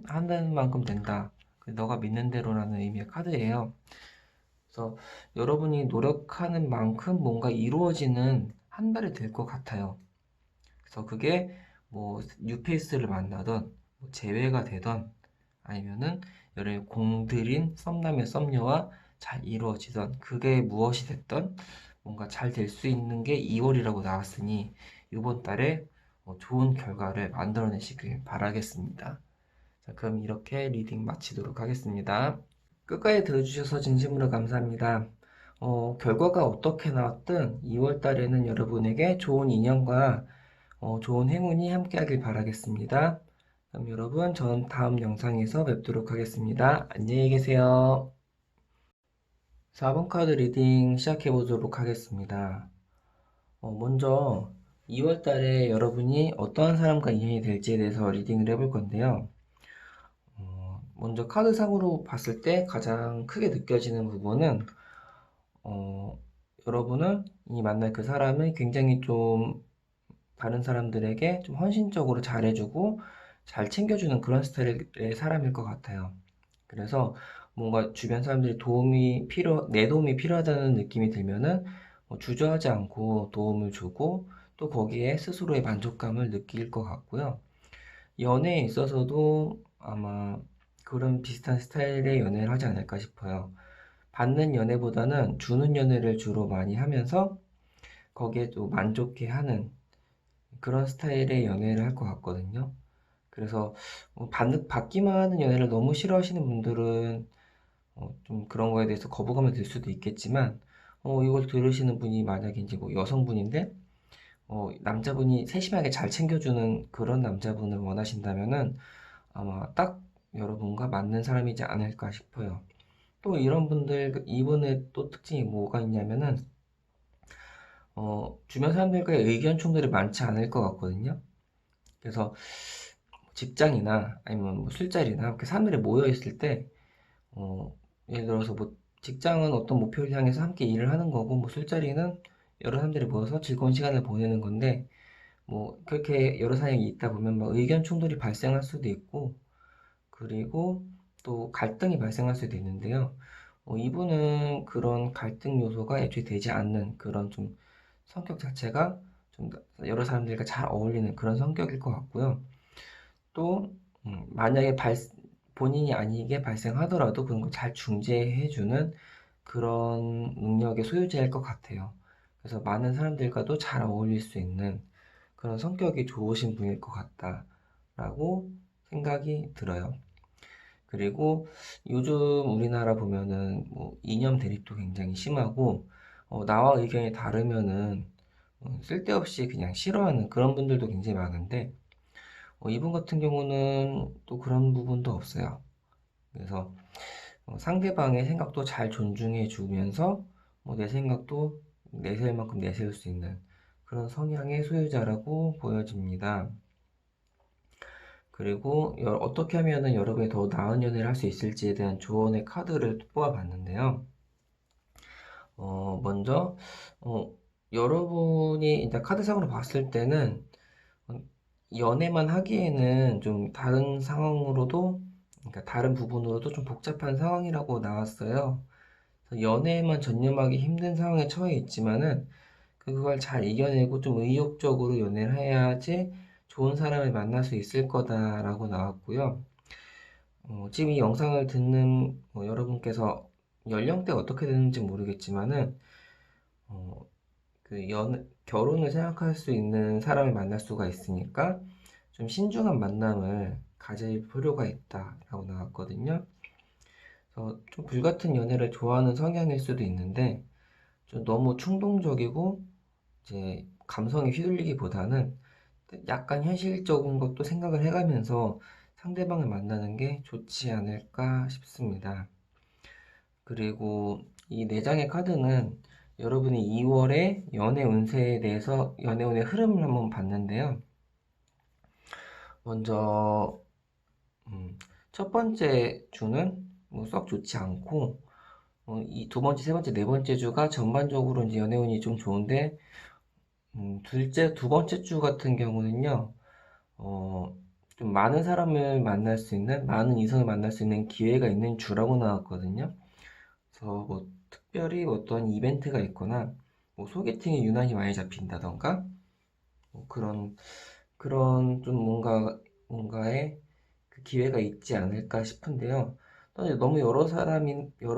한다는 만큼 된다. 너가 믿는 대로라는 의미의 카드예요. 그래서 여러분이 노력하는 만큼 뭔가 이루어지는 한 달이 될 것 같아요. 그래서 그게 뭐 뉴페이스를 만나던 뭐 재회가 되던 아니면은 여러분이 공들인 썸남의 썸녀와 잘 이루어지던 그게 무엇이 됐던 뭔가 잘 될 수 있는 게 2월이라고 나왔으니 이번 달에 좋은 결과를 만들어내시길 바라겠습니다. 자, 그럼 이렇게 리딩 마치도록 하겠습니다. 끝까지 들어주셔서 진심으로 감사합니다. 결과가 어떻게 나왔든 2월 달에는 여러분에게 좋은 인연과 좋은 행운이 함께하길 바라겠습니다. 그럼 여러분, 전 다음 영상에서 뵙도록 하겠습니다. 안녕히 계세요. 4번 카드 리딩 시작해 보도록 하겠습니다. 먼저 2월 달에 여러분이 어떠한 사람과 인연이 될지에 대해서 리딩을 해볼 건데요. 먼저 카드상으로 봤을 때 가장 크게 느껴지는 부분은 어, 여러분은 이 만날 그 사람은 굉장히 좀 다른 사람들에게 좀 헌신적으로 잘해주고 잘 챙겨주는 그런 스타일의 사람일 것 같아요. 그래서 뭔가 주변 사람들이 내 도움이 필요하다는 느낌이 들면은 주저하지 않고 도움을 주고 또 거기에 스스로의 만족감을 느낄 것 같고요. 연애에 있어서도 아마 그런 비슷한 스타일의 연애를 하지 않을까 싶어요. 받는 연애보다는 주는 연애를 주로 많이 하면서 거기에 또 만족해 하는 그런 스타일의 연애를 할 것 같거든요. 그래서 받기만 하는 연애를 너무 싫어하시는 분들은 좀 그런 거에 대해서 거부감이 들 수도 있겠지만 이걸 들으시는 분이 만약에 이제 뭐 여성분인데 남자분이 세심하게 잘 챙겨주는 그런 남자분을 원하신다면은 아마 딱 여러분과 맞는 사람이지 않을까 싶어요. 또 이런 분들, 이분의 또 특징이 뭐가 있냐면은 주변 사람들과의 의견 충돌이 많지 않을 것 같거든요. 그래서 직장이나 아니면 뭐 술자리나 이렇게 사람들이 모여 있을 때, 예를 들어서 뭐 직장은 어떤 목표를 향해서 함께 일을 하는 거고, 뭐 술자리는 여러 사람들이 모여서 즐거운 시간을 보내는 건데, 뭐 그렇게 여러 사람이 있다 보면 막 의견 충돌이 발생할 수도 있고, 그리고 또 갈등이 발생할 수도 있는데요. 이분은 그런 갈등 요소가 애초에 되지 않는 그런 좀 성격 자체가 좀 여러 사람들과 잘 어울리는 그런 성격일 것 같고요. 또 만약에 본인이 아니게 발생하더라도 그런 걸 잘 중재해주는 그런 능력의 소유자일 것 같아요. 그래서 많은 사람들과도 잘 어울릴 수 있는 그런 성격이 좋으신 분일 것 같다라고 생각이 들어요. 그리고 요즘 우리나라 보면은 뭐 이념 대립도 굉장히 심하고 나와 의견이 다르면은 쓸데없이 그냥 싫어하는 그런 분들도 굉장히 많은데 이분 같은 경우는 또 그런 부분도 없어요. 그래서 상대방의 생각도 잘 존중해 주면서 내 생각도 내세울 만큼 내세울 수 있는 그런 성향의 소유자라고 보여집니다. 그리고 어떻게 하면은 여러분이 더 나은 연애를 할 수 있을지에 대한 조언의 카드를 뽑아봤는데요. 먼저, 어, 여러분이 일단 카드상으로 봤을 때는 연애만 하기에는 좀 다른 상황으로도, 그러니까 다른 부분으로도 좀 복잡한 상황이라고 나왔어요. 그래서 연애에만 전념하기 힘든 상황에 처해 있지만은 그걸 잘 이겨내고 좀 의욕적으로 연애를 해야지 좋은 사람을 만날 수 있을 거다라고 나왔고요. 지금 이 영상을 듣는 여러분께서 연령대가 어떻게 되는지 모르겠지만은 어, 결혼을 생각할 수 있는 사람을 만날 수가 있으니까 좀 신중한 만남을 가질 필요가 있다라고 나왔거든요. 그래서 좀 불같은 연애를 좋아하는 성향일 수도 있는데 좀 너무 충동적이고 이제 감성에 휘둘리기보다는 약간 현실적인 것도 생각을 해가면서 상대방을 만나는 게 좋지 않을까 싶습니다. 그리고 이 4장의 카드는 여러분이 2월에 연애 운세에 대해서 연애 운의 흐름을 한번 봤는데요. 먼저 첫 번째 주는 뭐 썩 좋지 않고 이 두 번째, 세 번째, 네 번째 주가 전반적으로 이제 연애 운이 좀 좋은데 두 번째 주 같은 경우는요. 어, 좀 많은 사람을 만날 수 있는, 많은 이성을 만날 수 있는 기회가 있는 주라고 나왔거든요. 그래서 뭐 특별히 어떤 이벤트가 있거나 뭐 소개팅이 유난히 많이 잡힌다던가 뭐 그런 좀 뭔가의 그 기회가 있지 않을까 싶은데요. 또 너무 여러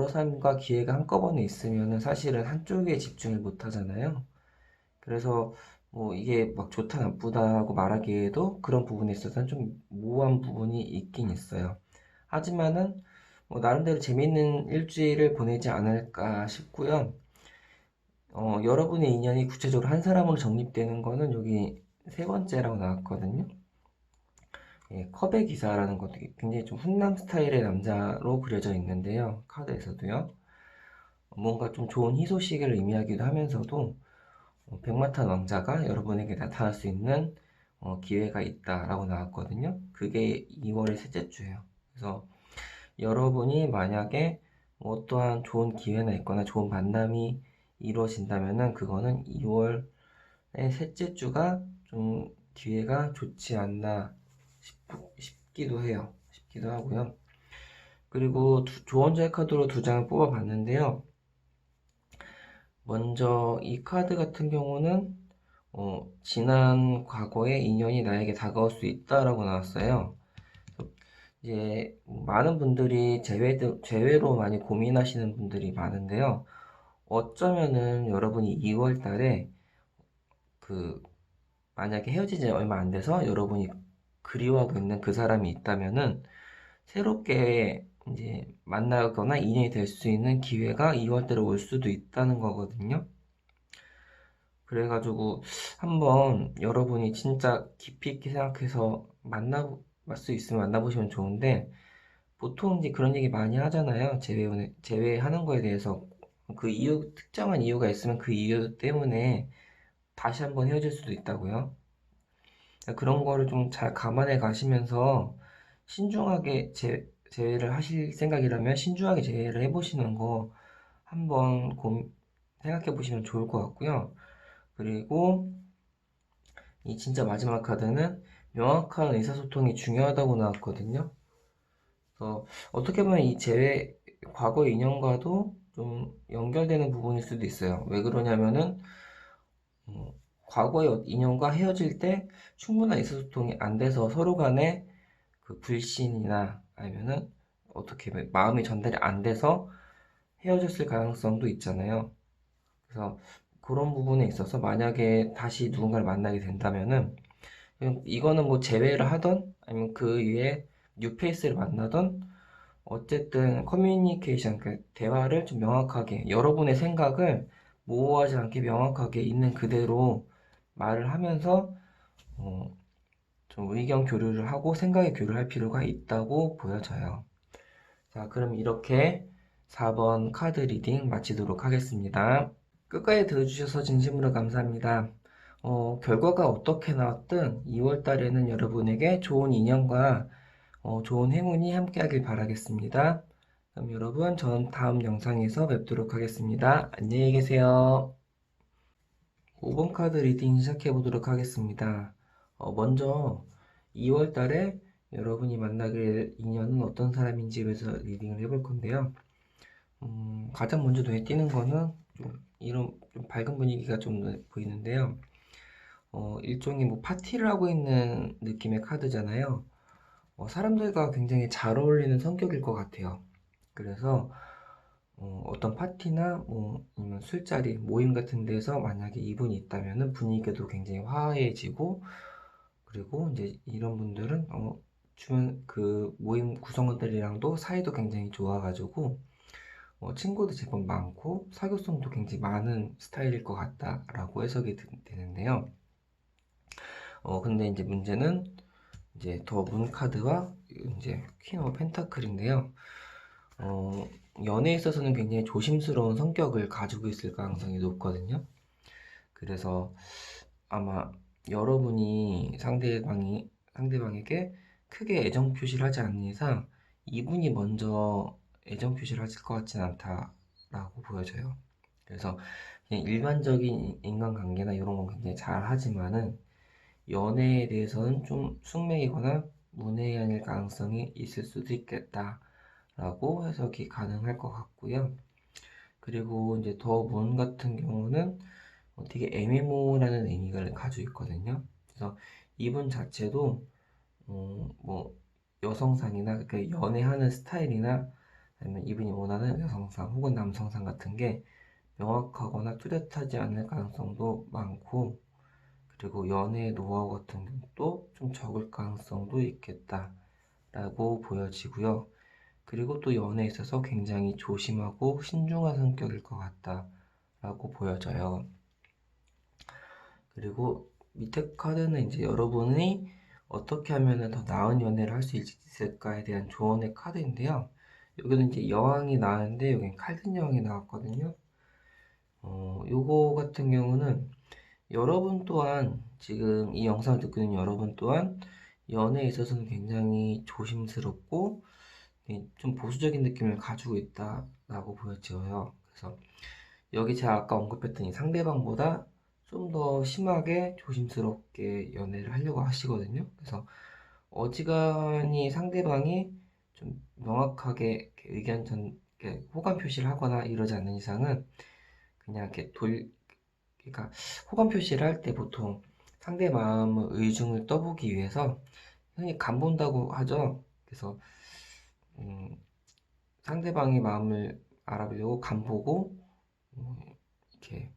사람과 기회가 한꺼번에 있으면은 사실은 한쪽에 집중을 못 하잖아요. 그래서 뭐 이게 막 좋다 나쁘다 하고 말하기에도 그런 부분에 있어서는 좀 모호한 부분이 있긴 있어요. 하지만은 뭐 나름대로 재밌는 일주일을 보내지 않을까 싶고요. 여러분의 인연이 구체적으로 한 사람으로 정립되는 거는 여기 세 번째라고 나왔거든요. 예, 컵의 기사라는 것도 굉장히 좀 훈남 스타일의 남자로 그려져 있는데요. 카드에서도요. 뭔가 좀 좋은 희소식을 의미하기도 하면서도 백마탄 왕자가 여러분에게 나타날 수 있는 기회가 있다라고 나왔거든요. 그게 2월의 셋째 주예요. 그래서 여러분이 만약에 어떠한 좋은 기회나 있거나 좋은 만남이 이루어진다면은 그거는 2월의 셋째 주가 좀 기회가 좋지 않나 싶기도 해요. 싶기도 하고요. 그리고 조언자의 카드로 두 장을 뽑아봤는데요. 먼저 이 카드 같은 경우는 지난 과거의 인연이 나에게 다가올 수 있다라고 나왔어요. 이제 많은 분들이 재회로 많이 고민하시는 분들이 많은데요. 어쩌면은 여러분이 2월 달에 그 만약에 헤어진 지 얼마 안 돼서 여러분이 그리워하고 있는 그 사람이 있다면은 새롭게 이제 만나거나 인연이 될 수 있는 기회가 2월 달에 올 수도 있다는 거거든요. 그래가지고 한번 여러분이 진짜 깊이 있게 생각해서 만날 수 있으면 만나보시면 좋은데 보통 이제 그런 얘기 많이 하잖아요. 제외하는 거에 대해서 그 이유, 특정한 이유가 있으면 그 이유 때문에 다시 한번 헤어질 수도 있다고요. 그런 거를 좀 잘 감안해 가시면서 신중하게 제외를 하실 생각이라면 신중하게 제외를 해보시는 거 한번 생각해 보시면 좋을 것 같고요. 그리고 이 진짜 마지막 카드는 명확한 의사소통이 중요하다고 나왔거든요. 그래서 어떻게 보면 이 과거 인연과도 좀 연결되는 부분일 수도 있어요. 왜 그러냐면은 과거의 인연과 헤어질 때 충분한 의사소통이 안 돼서 서로 간에 그 불신이나 아니면은 어떻게 마음이 전달이 안 돼서 헤어졌을 가능성도 있잖아요. 그래서 그런 부분에 있어서 만약에 다시 누군가를 만나게 된다면은 이거는 뭐 재회를 하던 아니면 그 위에 뉴페이스를 만나던 어쨌든 커뮤니케이션, 그 대화를 좀 명확하게 여러분의 생각을 모호하지 않게 명확하게 있는 그대로 말을 하면서 어, 좀 의견 교류를 하고 생각의 교류를 할 필요가 있다고 보여져요. 자, 그럼 이렇게 4번 카드 리딩 마치도록 하겠습니다. 끝까지 들어주셔서 진심으로 감사합니다. 결과가 어떻게 나왔든 2월 달에는 여러분에게 좋은 인연과 좋은 행운이 함께하길 바라겠습니다. 그럼 여러분, 전 다음 영상에서 뵙도록 하겠습니다. 안녕히 계세요. 5번 카드 리딩 시작해 보도록 하겠습니다. 먼저 2월 달에 여러분이 만나게 될 인연은 어떤 사람인지에 대해서 리딩을 해볼 건데요. 가장 먼저 눈에 띄는 거는 좀 밝은 분위기가 좀 눈에 보이는데요. 일종의 뭐 파티를 하고 있는 느낌의 카드잖아요. 사람들과 굉장히 잘 어울리는 성격일 것 같아요. 그래서 어떤 파티나 뭐 아니면 술자리, 모임 같은 데서 만약에 이분이 있다면은 분위기도 굉장히 화해지고, 그리고 이제 이런 분들은 주변 그 모임 구성원들이랑도 사이도 굉장히 좋아가지고 친구도 제법 많고 사교성도 굉장히 많은 스타일일 것 같다라고 해석이 되는데요. 근데 이제 문제는 이제 더 문 카드와 이제 퀸 오브 펜타클인데요. 연애에 있어서는 굉장히 조심스러운 성격을 가지고 있을 가능성이 높거든요. 그래서 아마 여러분이 상대방에게 크게 애정 표시를 하지 않는 이상 이분이 먼저 애정 표시를 하실 것 같진 않다라고 보여져요. 그래서 그냥 일반적인 인간관계나 이런 건 굉장히 잘 하지만은 연애에 대해서는 좀 숙맥이거나 문외한일 가능성이 있을 수도 있겠다라고 해석이 가능할 것 같고요. 그리고 이제 더 문 같은 경우는 되게 애매모호라는 의미를 가지고 있거든요. 그래서 이분 자체도 뭐 여성상이나 그 연애하는 스타일이나 아니면 이분이 원하는 여성상 혹은 남성상 같은 게 명확하거나 뚜렷하지 않을 가능성도 많고, 그리고 연애의 노하우 같은 것도 좀 적을 가능성도 있겠다라고 보여지고요. 그리고 또 연애에 있어서 굉장히 조심하고 신중한 성격일 것 같다라고 보여져요. 그리고 밑에 카드는 이제 여러분이 어떻게 하면 더 나은 연애를 할 수 있을까에 대한 조언의 카드인데요. 여기는 이제 여왕이 나왔는데 여기는 칼든 여왕이 나왔거든요. 요거 같은 경우는 여러분 또한 지금 이 영상을 듣고 있는 여러분 또한 연애에 있어서는 굉장히 조심스럽고 좀 보수적인 느낌을 가지고 있다라고 보여져요. 그래서 여기 제가 아까 언급했던 이 상대방보다 좀 더 심하게 조심스럽게 연애를 하려고 하시거든요. 그래서 어지간히 상대방이 좀 명확하게 이렇게 이렇게 호감 표시를 하거나 이러지 않는 이상은 그냥 이렇게 그러니까 호감 표시를 할 때 보통 상대 마음의 의중을 떠보기 위해서 흔히 간 본다고 하죠. 그래서 음, 상대방의 마음을 알아보려고 간 보고 이렇게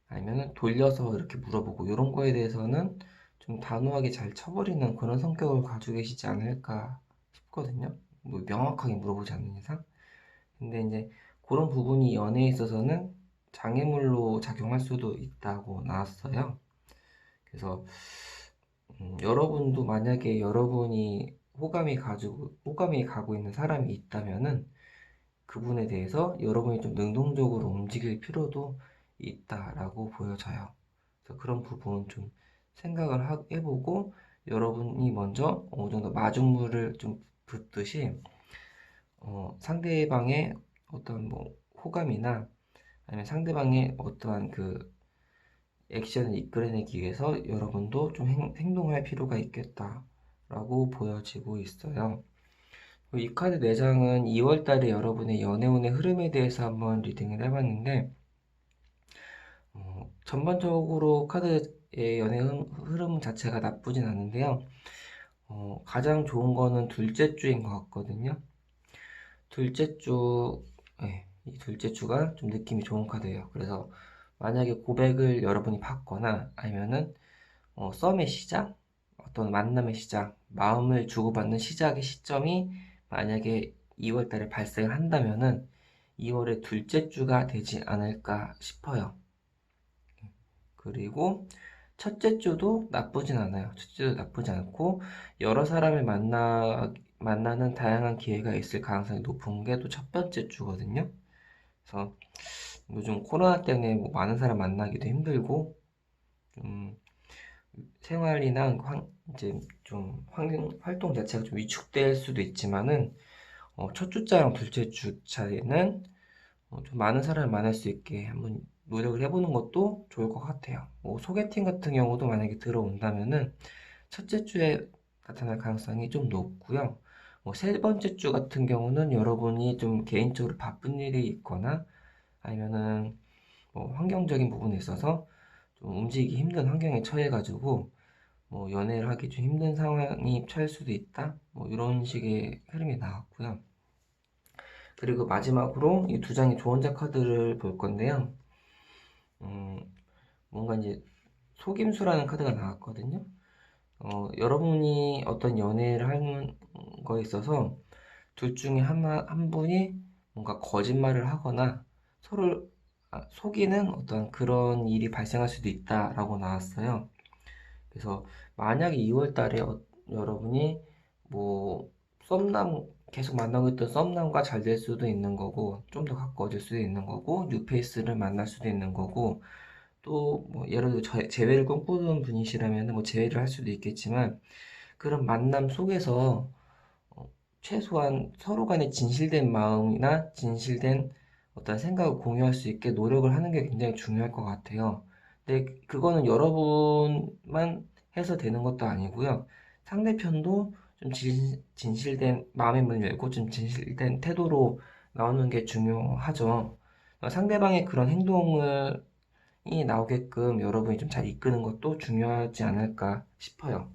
아니면은 돌려서 이렇게 물어보고 이런 거에 대해서는 좀 단호하게 잘 쳐버리는 그런 성격을 가지고 계시지 않을까 싶거든요. 뭐 명확하게 물어보지 않는 이상. 근데 이제 그런 부분이 연애에 있어서는 장애물로 작용할 수도 있다고 나왔어요. 그래서 여러분도 만약에 여러분이 호감이 가고 있는 사람이 있다면은 그분에 대해서 여러분이 좀 능동적으로 움직일 필요도 있다라고 보여져요. 그래서 그런 부분 좀 생각을 해보고 여러분이 먼저 어느 정도 마중물을 좀 붓듯이 상대방의 어떤 뭐 호감이나 아니면 상대방의 어떠한 그 액션을 이끌어내기 위해서 여러분도 좀 행동할 필요가 있겠다라고 보여지고 있어요. 이 카드 4장은 2월 달에 여러분의 연애운의 흐름에 대해서 한번 리딩을 해봤는데, 전반적으로 카드의 연애 흐름 자체가 나쁘진 않은데요. 가장 좋은 거는 둘째 주인 것 같거든요. 둘째 주, 네, 이 둘째 주가 좀 느낌이 좋은 카드예요. 그래서 만약에 고백을 여러분이 받거나 아니면은 썸의 시작, 어떤 만남의 시작, 마음을 주고받는 시작의 시점이 만약에 2월 달에 발생을 한다면은 2월의 둘째 주가 되지 않을까 싶어요. 그리고 첫째 주도 나쁘진 않아요. 첫째 주도 나쁘지 않고 여러 사람을 만나는 다양한 기회가 있을 가능성이 높은 게 또 첫 번째 주거든요. 그래서 요즘 코로나 때문에 뭐 많은 사람 만나기도 힘들고 좀 생활이나 이제 좀 활동 자체가 좀 위축될 수도 있지만은 첫 주자랑 둘째 주 차에는 좀 많은 사람을 만날 수 있게 한번 노력을 해보는 것도 좋을 것 같아요. 뭐 소개팅 같은 경우도 만약에 들어온다면은 첫째 주에 나타날 가능성이 좀 높고요. 뭐 세 번째 주 같은 경우는 여러분이 좀 개인적으로 바쁜 일이 있거나 아니면은 뭐 환경적인 부분에 있어서 좀 움직이기 힘든 환경에 처해가지고 뭐 연애를 하기 좀 힘든 상황이 처할 수도 있다. 뭐 이런 식의 흐름이 나왔고요. 그리고 마지막으로 이 두 장의 조언자 카드를 볼 건데요. 음, 뭔가 이제 속임수라는 카드가 나왔거든요. 여러분이 어떤 연애를 하는 거에 있어서 둘 중에 한 분이 뭔가 거짓말을 하거나 서로를 속이는 어떤 그런 일이 발생할 수도 있다라고 나왔어요. 그래서 만약에 2월 달에 여러분이 뭐 썸남 계속 만나고 있던 썸남과 잘 될 수도 있는 거고 좀 더 가까워질 수도 있는 거고 뉴페이스를 만날 수도 있는 거고 또 뭐 예를 들어 재회를 꿈꾸는 분이시라면 뭐 재회를 할 수도 있겠지만 그런 만남 속에서 어, 최소한 서로 간의 진실된 마음이나 진실된 어떤 생각을 공유할 수 있게 노력을 하는 게 굉장히 중요할 것 같아요. 근데 그거는 여러분만 해서 되는 것도 아니고요. 상대편도 좀 진실된 마음의 문을 열고 좀 진실된 태도로 나오는 게 중요하죠. 상대방의 그런 행동을 이 나오게끔 여러분이 좀 잘 이끄는 것도 중요하지 않을까 싶어요.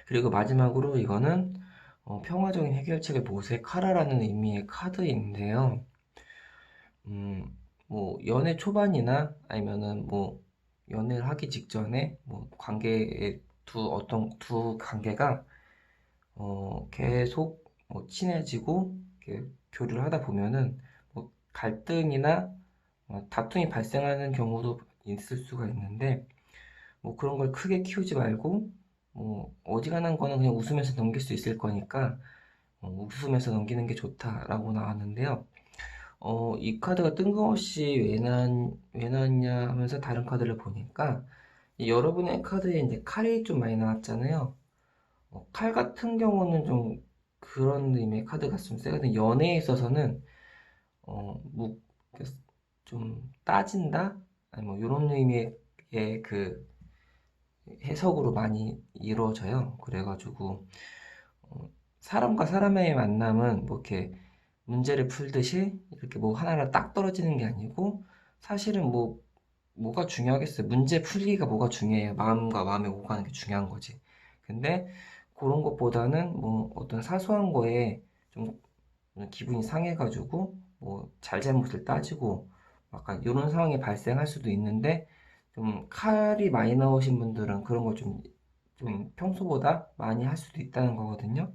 그리고 마지막으로 이거는 평화적인 해결책을 모색하라라는 의미의 카드인데요. 뭐 연애 초반이나 아니면은 뭐 연애를 하기 직전에 뭐 관계의 두 관계가 계속 뭐 친해지고 이렇게 교류를 하다 보면은 뭐 갈등이나 다툼이 발생하는 경우도 있을 수가 있는데 뭐 그런 걸 크게 키우지 말고 뭐 어지간한 거는 그냥 웃으면서 넘길 수 있을 거니까 웃으면서 넘기는 게 좋다라고 나왔는데요. 이 카드가 뜬금없이 왜 나왔냐 하면서 다른 카드를 보니까 여러분의 카드에 이제 칼이 좀 많이 나왔잖아요. 칼 같은 경우는 좀 그런 의미의 카드가 좀 세거든요. 연애에 있어서는 어, 무, 좀 따진다? 아니 뭐 이런 의미의 그 해석으로 많이 이루어져요. 그래가지고 사람과 사람의 만남은 뭐 이렇게 문제를 풀듯이 이렇게 뭐 하나를 딱 떨어지는 게 아니고 사실은 뭐 뭐가 중요하겠어요. 문제 풀기가 뭐가 중요해요. 마음과 마음의 오가는 게 중요한 거지. 근데 그런 것보다는 뭐 어떤 사소한 거에 좀 기분이 상해가지고 뭐 잘잘못을 따지고 약간 이런 상황이 발생할 수도 있는데 좀 칼이 많이 나오신 분들은 그런 걸 좀 평소보다 많이 할 수도 있다는 거거든요.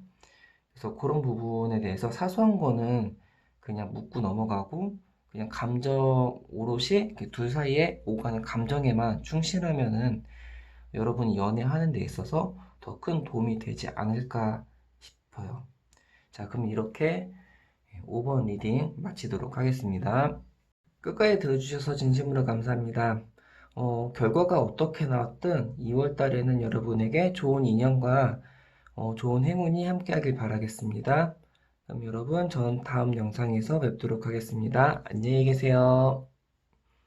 그래서 그런 부분에 대해서 사소한 거는 그냥 묻고 넘어가고 그냥 감정 오롯이 이렇게 둘 사이에 오가는 감정에만 충실하면은 여러분이 연애하는 데 있어서 더 큰 도움이 되지 않을까 싶어요. 자, 그럼 이렇게 5번 리딩 마치도록 하겠습니다. 끝까지 들어주셔서 진심으로 감사합니다. 결과가 어떻게 나왔든 2월 달에는 여러분에게 좋은 인연과 좋은 행운이 함께하길 바라겠습니다. 그럼 여러분, 저는 다음 영상에서 뵙도록 하겠습니다. 안녕히 계세요.